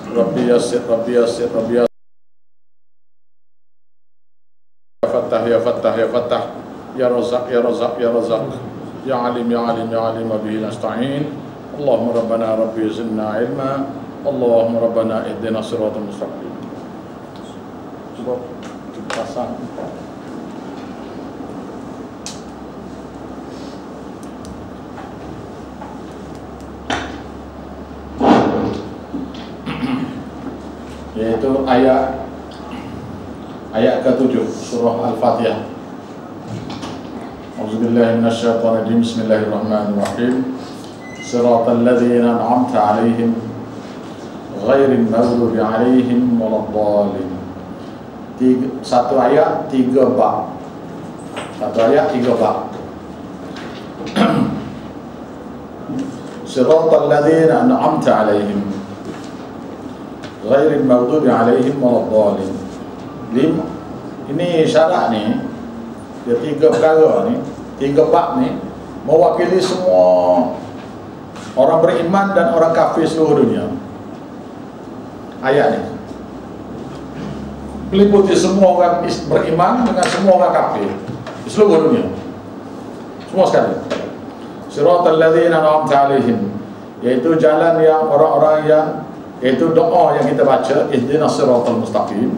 Rabbi yassir, Rabbi yassir, Rabbi yassir. Ya Fattah, ya Fattah, ya Fattah. Ya Razak, ya Razak, ya Razak. Ya Alim, ya Alim, ya Alim, bihi nasta'in. Allahumma Rabbana Rabbi zidna ilma. Allahumma Rabbana ihdina siratal mustaqim. Coba pasang. Yaitu ayat ke-7 surah Al-Fatihah. A'udzubillahi minasyaitonirrajim. Bismillahirrahmanirrahim. Siratal ladzina an'amta 'alaihim ghairil maghdubi 'alaihim waladdallin. Satu ayat 3 bab. Satu ayat 3 bab. Siratal ladzina an'amta 'alaihim ghairil maghdubi 'alaihim waladdallin. Ini syarat ni, dia 3 perkara ni, 3 bab ni mewakili semua orang beriman dan orang kafir seluruh dunia. Ayat ni meliputi semua orang beriman dengan semua orang kafir di seluruh dunia, semua sekali. Siratal ladzina an'amta 'alaihim, yaitu jalan yang orang-orang yang, yaitu doa yang kita baca, ihdinas siratal mustaqim.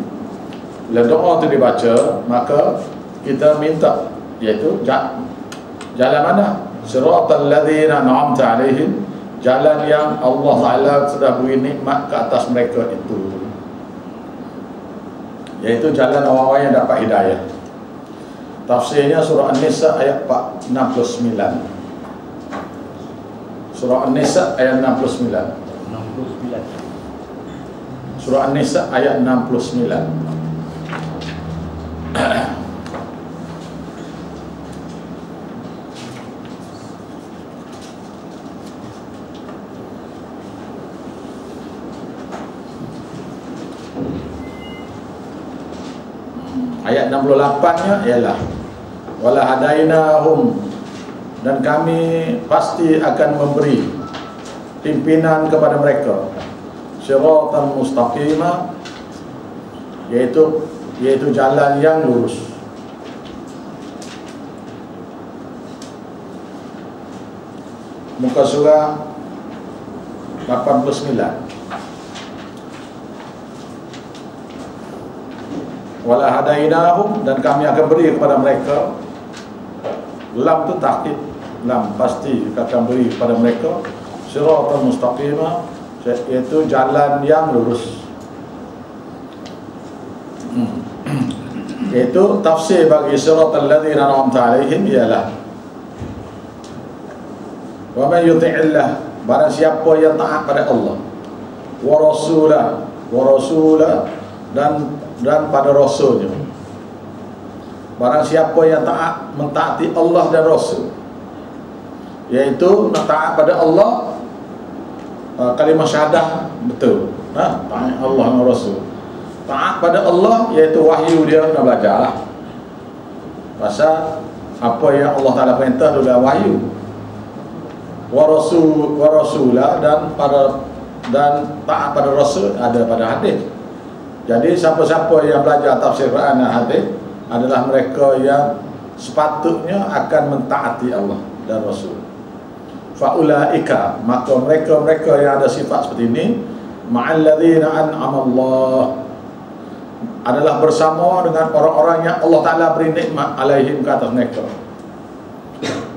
Bila doa itu dibaca, maka kita minta, yaitu jalan mana? Siratal ladzina an'amta 'alaihim, jalan yang Allah Ta'ala sudah beri nikmat ke atas mereka itu, yaitu jalan orang-orang yang dapat hidayah. Tafsirnya surah An-Nisa ayat 69. Surah An-Nisa ayat 69. Surah An-Nisa ayat 69. Ayat 68-nya ialah wala hadainahum, dan kami pasti akan memberi pimpinan kepada mereka siratan mustaqimah, yaitu jalan yang lurus. Muka surah 89. Wala hadainahum, dan kami akan beri kepada mereka. Lam tu takkid, lam pasti akan beri kepada mereka siratan mustaqimah, yaitu jalan yang lurus. Yaitu tafsir bagi siratal ladzina an'amta 'alaihim ialah wa man yuti'illah, barang siapa yang taat pada Allah, wa rasulah dan pada rasulnya. Barang siapa yang mentaati Allah dan Rasul, yaitu nak taat pada Allah, kalimah syahadah betul, taat Allah dan Rasul. Taat pada Allah iaitu wahyu dia nak belajar lah. Pasal apa yang Allah Ta'ala perintah adalah wahyu. Wa rasulah, dan taat pada Rasul ada pada hadis. Jadi siapa-siapa yang belajar tafsir Quran dan hadis adalah mereka yang sepatutnya akan mentaati Allah dan Rasul. Faulaika, maka mereka yang ada sifat seperti ini, ma'al ladzina an'ama Allah, adalah bersama dengan orang-orang yang Allah Ta'ala beri nikmat alaihim ke atas mereka.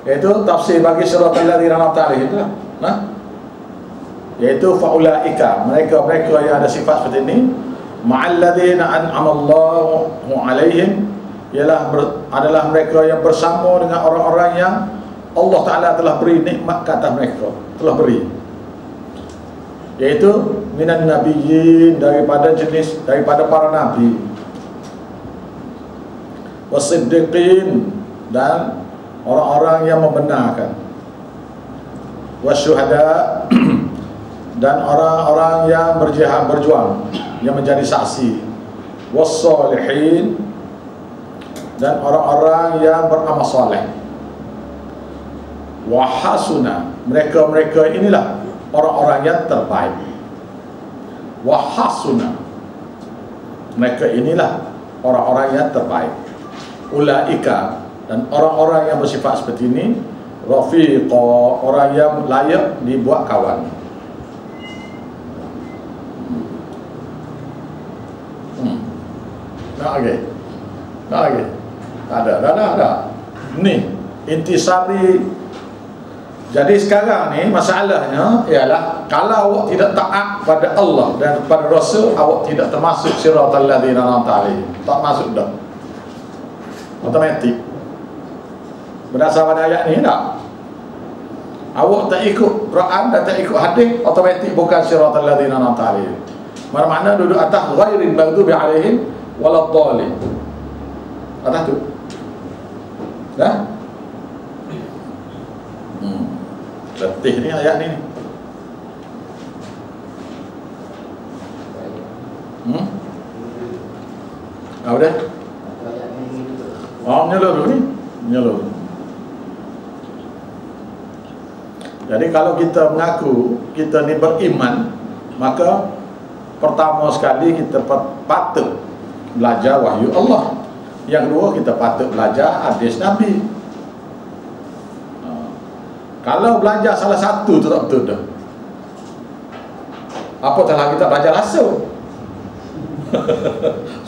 Iaitu tafsir bagi siratal ladzina an'amta 'alaihim lah. Iaitu faulaika, mereka yang ada sifat seperti ini, ma'al ladzina an'ama Allahu 'alaihim, adalah mereka yang bersama dengan orang-orang yang Allah Ta'ala telah beri nikmat ke atas mereka, telah beri, yaitu minan nabiyyin, daripada para nabi, wasiddiqin, dan orang-orang yang membenarkan, wasyuhada, dan orang-orang yang berjihad, berjuang, yang menjadi saksi, wassalihin, dan orang-orang yang beramal saleh. Wahasuna, mereka inilah orang-orang yang terbaik. wa hasuna, mereka inilah orang-orang yang terbaik. Ulaika, dan orang-orang yang bersifat seperti ini, rafiqa, orang yang layak dibuat kawan. Tak lagi. Ada. Ni intisari. Jadi sekarang ni masalahnya ialah kalau awak tidak taat pada Allah dan pada Rasul, awak tidak termasuk siratal ladzina an'amta alaihim. Tak masuk dah. Automatik. Berdasar pada ayat ni tak? Awak tak ikut Quran dan tak ikut hadis, automatik bukan siratal ladzina an'amta alaihim. Mana-mana duduk atas ghairil maghdubi alaihim waladdallin. Atas tu. Dah? Letih ni ayat ni. Apa dah? Menyeluruh ni. Menyeluruh. Jadi kalau kita mengaku kita ni beriman, maka pertama sekali kita patut belajar wahyu Allah. Yang kedua, kita patut belajar hadis Nabi. Kalau belajar salah satu tu tak betul dah. Apatahlah kita belajar rasul.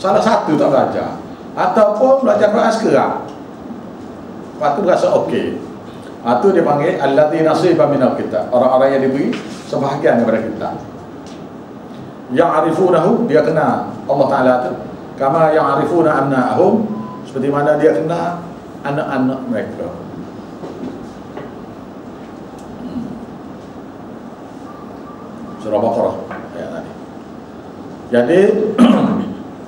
Salah satu tak belajar. Ataupun belajar Quran sekarang. Lepas tu rasa okey. Itu dia panggil alladzina nasiba minal kitab, orang-orang yang diberi sebahagian daripada kitab. Yang arifunahu, dia kenal Allah Ta'ala tu. Kama yang arifuna abna'ahum, seperti mana dia kenal anak-anak mereka. Surah Baqarah ayat tadi. Jadi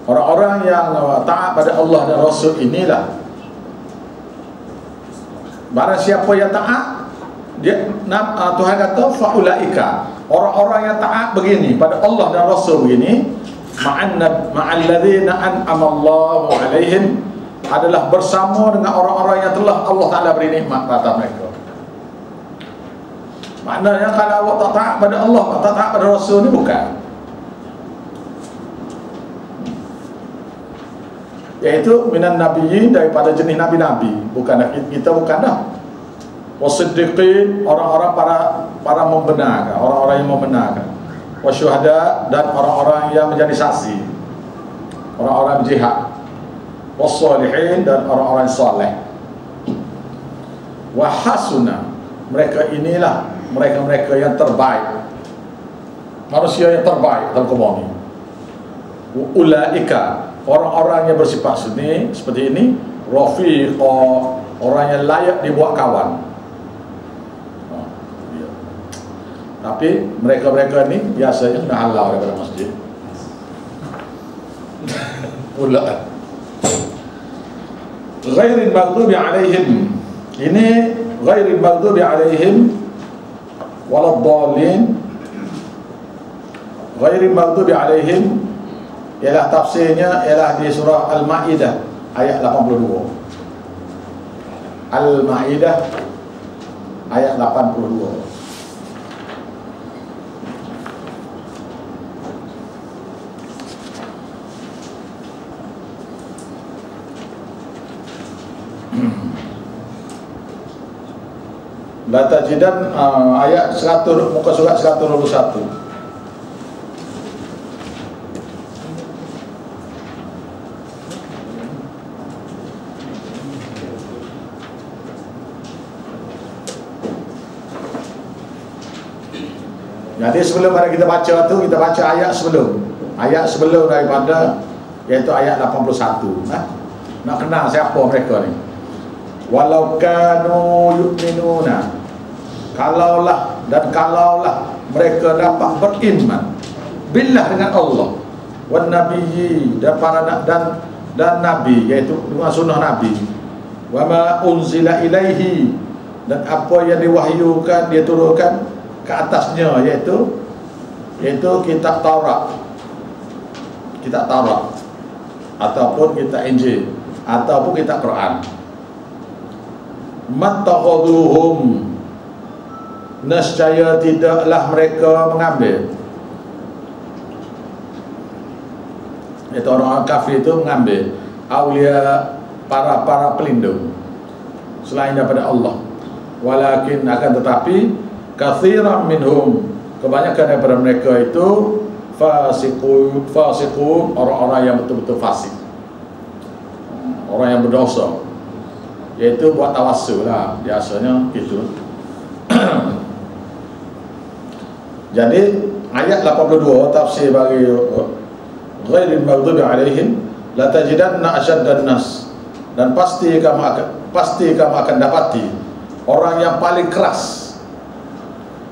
orang-orang yang taat pada Allah dan Rasul inilah, barang siapa yang taat, dia Tuhan kata faulaika, orang-orang yang taat begini pada Allah dan Rasul begini, ma'alladzina an'amallahu alaihim, adalah bersama dengan orang-orang yang telah Allah Ta'ala beri nikmat atas mereka. Maknanya kalau awak tak taat pada Allah, tak taat pada Rasul ni bukan. Iaitu minan nabiyyin, daripada jenis nabi-nabi. Bukan kita, bukan dah. Wasiddiqin, orang-orang para membenarkan, orang-orang yang membenarkan. Wasyuhada, dan orang-orang yang menjadi saksi, orang-orang jihad. Wassalihin, dan orang-orang soleh. Wahasuna, mereka inilah mereka-mereka yang terbaik, manusia yang terbaik dalam kaum ini. Ulaika, orang-orang yang bersifat seperti ini, rafiqa, orang yang layak dibuat kawan. Tapi mereka-mereka ni biasanya kena halau daripada masjid. Pula ghairil maghdubi alaihim, ini ghairil maghdubi alaihim waladdallin. Ghairil maghdubi alaihim ialah tafsirnya ialah di surah Al-Maidah ayat 82. Al-Maidah ayat 82. La tajidan ayat 100, muka surat 121. Jadi sebelum kita baca tu, kita baca ayat sebelum. Ayat sebelum daripada, iaitu ayat 81. Nak kenal siapa mereka ni. Walau kanu yu'minuna, kalaulah mereka dapat beriman billah, dengan Allah, wan nabiyyi, dan para dan nabi, iaitu dengan sunnah nabi, wa ma unzila ilaihi, dan apa yang diwahyukan, dia turunkan ke atasnya, iaitu kitab Taurat, ataupun kitab Injil, ataupun kitab Quran. Mattakhaduhum, nescaya tidaklah mereka mengambil, Itu orang kafir itu mengambil aulia, para pelindung selain daripada Allah. Walakin akan tetapi katsiran minhum, kebanyakan daripada mereka itu fasiqun, orang-orang yang betul-betul fasik, orang yang berdosa, iaitu buat tawassul lah biasanya gitu. Jadi ayat 82 tafsir bagi ghairil maghdubi alaihim la tajidanna asyaddan nas, dan pasti kamu akan dapati orang yang paling keras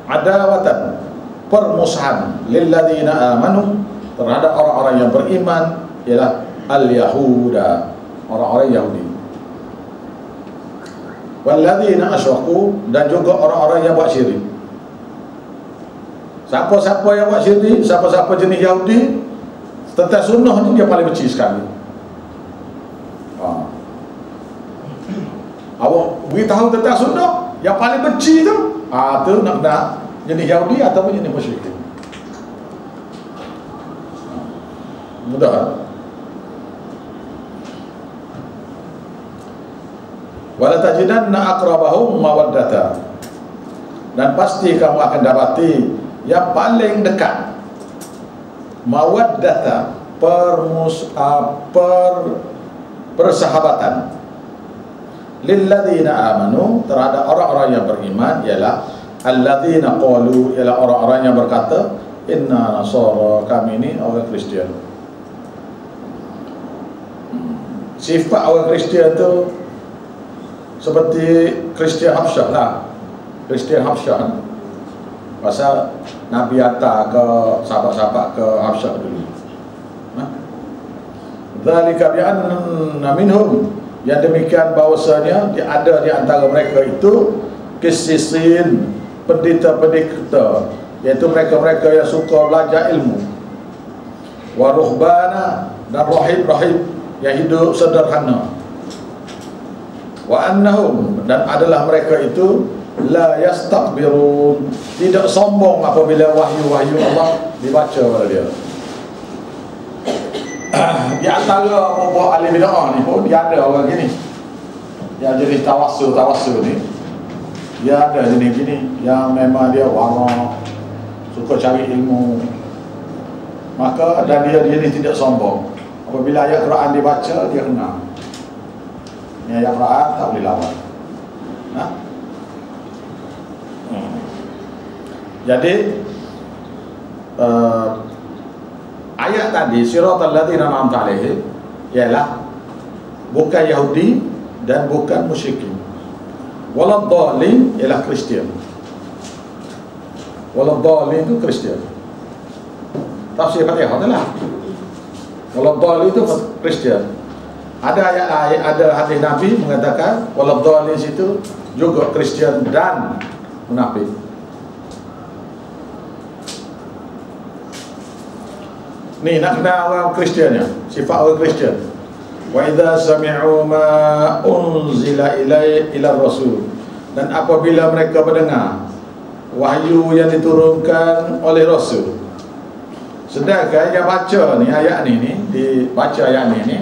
adawatan, permusuhan lilladzina amanu, terhadap orang-orang yang beriman, ialah al-yahuda, orang-orang Yahudi, walladzina asyraku, dan juga orang-orang yang buat syirik. Siapa-siapa yang buat syirik, siapa-siapa jenis Yahudi tentang sunnah ni, dia paling benci sekali. Awak beritahu tentang sunnah, yang paling benci tu tu nak jenis Yahudi ataupun jenis musyrik. Mudah. Wala tajidanna aqrabahum mawaddata, dan pasti kamu akan dapati yang paling dekat mawaddata, persahabatan lilladzina amanu, terhadap orang-orang yang beriman, ialah alladzina qalu, ialah orang-orang yang berkata inna nasara, kami ini orang Kristian. Sifat orang Kristian tu seperti Kristian Habsyah lah, Kristian Habsyah, pasal Nabi hantar ke sahabat-sahabat ke Habsyah dulu. Dzalika bi anna minhum, yang demikian bahawasanya ada di antara mereka itu kisisin, pendeta-pendeta, iaitu mereka-mereka yang suka belajar ilmu, wa ruhbana, dan rahib-rahib yang hidup sederhana, wa annahum, dan adalah mereka itu la yastakbirun, tidak sombong apabila wahyu-wahyu Allah dibaca kepada dia. Di antara beberapa ahli bid'ah ni pun dia ada orang gini yang jenis tawassul ni, dia ada jenis gini yang memang dia wara, suka cari ilmu, maka dan dia ni tidak sombong. Apabila ayat Quran dibaca, dia kenal ni ayat Quran, tak boleh lawan. Jadi ayat tadi siratal ladzina an'amta alaihim ialah bukan Yahudi dan bukan musyrikin. Waladhdallin ialah Kristian. Waladhdallin itu Kristian. Tafsir Fatihah adalah waladhdallin itu Kristian. Ada ayat, ada hadis Nabi mengatakan waladhdallin itu juga Kristian dan munafik. Ni nak kenal orang Kristiannya, sifat orang Kristian. Wa idza sami'u ma unzila ila rasul, dan apabila mereka mendengar wahyu yang diturunkan oleh Rasul. Sedangkan yang baca ni ayat ni dibaca ayat ni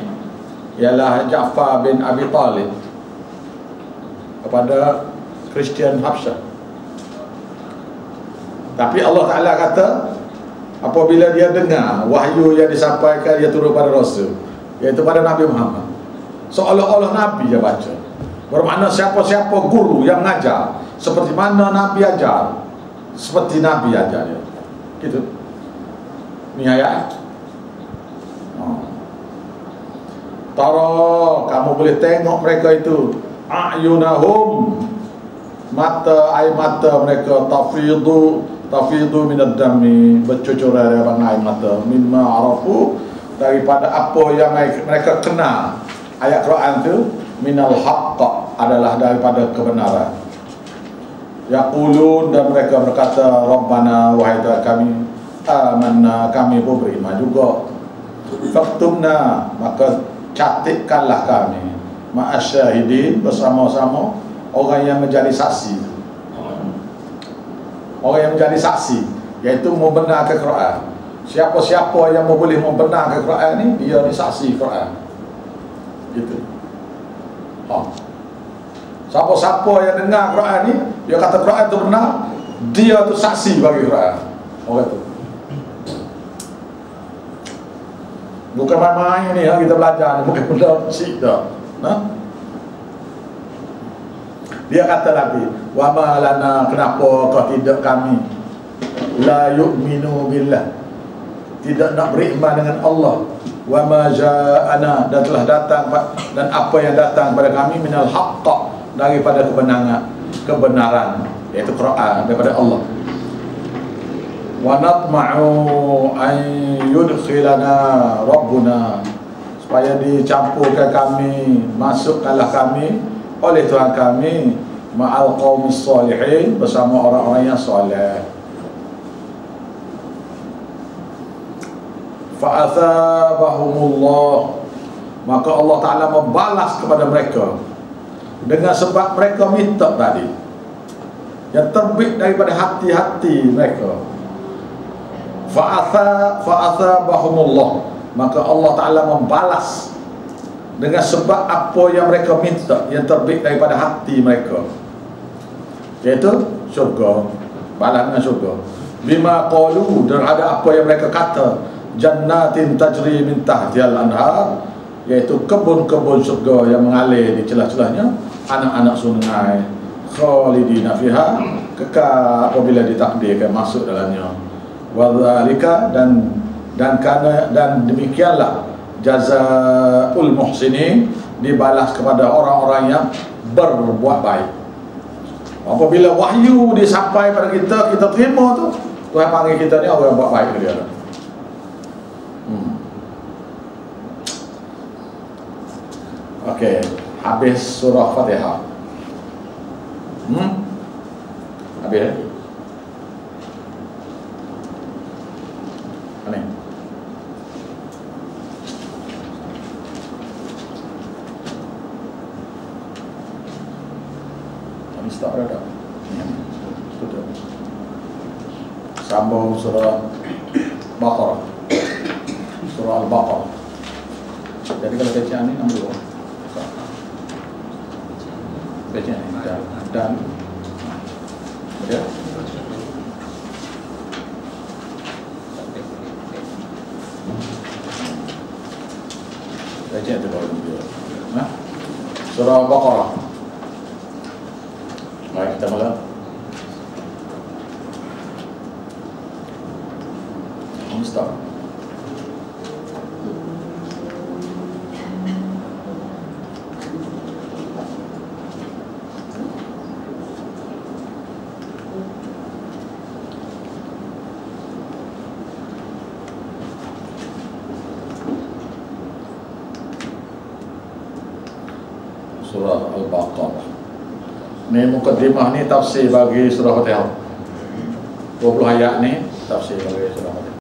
ialah Ja'far bin Abi Talib kepada Kristian Habsyah. Tapi Allah Ta'ala kata apabila dia dengar wahyu yang disampaikan, dia turun pada Rasul, iaitu pada Nabi Muhammad, seolah-olah Nabi yang baca. Bermakna siapa-siapa guru yang mengajar seperti mana Nabi ajar, seperti Nabi ajar dia. Gitu. Ni ayat. Tara, kamu boleh tengok mereka itu, a'yunahum, mata, air mata mereka, tafidu minad dami, bercucur dari air mata, mimma arafu, daripada apa yang mereka kenal. Ayat Quran itu minal haqq, adalah daripada kebenaran. Yaqulun, dan mereka berkata Rabbana, wahai Tuhan kami, amanna, kami pun beriman juga. Faktubna, maka catatkanlah kami ma'asyahidin, bersama-sama orang yang menjadi saksi. Orang yang menjadi saksi, iaitu membenarkan Quran. Siapa-siapa yang boleh membenarkan Quran ni, dia ni saksi Quran. Gitu. Siapa-siapa yang dengar Quran ni, dia kata Quran tu benar, dia tu saksi bagi Quran. Orang tu. Bukan main-main ni kita belajar ni, bukan benda sik dah. Dia kata lagi, wa ma lana, kenapa kau tidak kami la yu'minu billah, tidak nak beriman dengan Allah, wa ma ja'ana, dan telah datang, dan apa yang datang pada kami minal haqq, daripada kebenaran, iaitu Quran, daripada Allah. Wa natma'u an yudkhilana rabbuna, supaya dicampurkan kami, masukkanlah kami oleh Tuhan kami ma'al qaumis salihin, bersama orang-orang yang soleh. Fa'athabahumullah, maka Allah Ta'ala membalas kepada mereka dengan sebab mereka minta tadi, yang terbit daripada hati-hati mereka. Fa'athabahumullah, maka Allah Ta'ala membalas dengan sebab apa yang mereka minta, yang terbit daripada hati mereka, iaitu syurga, balas dengan syurga. Bima qalu, dan ada apa yang mereka kata, jannatin tajri min tahtihal anhar, iaitu kebun-kebun syurga yang mengalir di celah-celahnya anak-anak sungai, khalidina fiha, kekal apabila ditakdirkan masuk dalamnya. Wa dzalika, dan demikianlah jazaul muhsinin, dibalas kepada orang-orang yang berbuat baik. Apabila wahyu disampai pada kita, kita terima tu, Tuhan panggil kita ni orang yang buat baik dia. Okey, habis surah Fatihah. Habis. Ani. Kami start berada. Tutup. Sambung surah Baqarah. Surah Al-Baqarah. Jadi kalau bacaan ni nombor 2. Bacaan ni dan ya. Bacaan tu baru dia. Surah Al-Baqarah. Mari kita mula. Start. Surah Al-Baqarah. Ni mukaddimah ni tafsir bagi surah Fatihah. 20 ayat ni tafsir bagi surah Fatihah.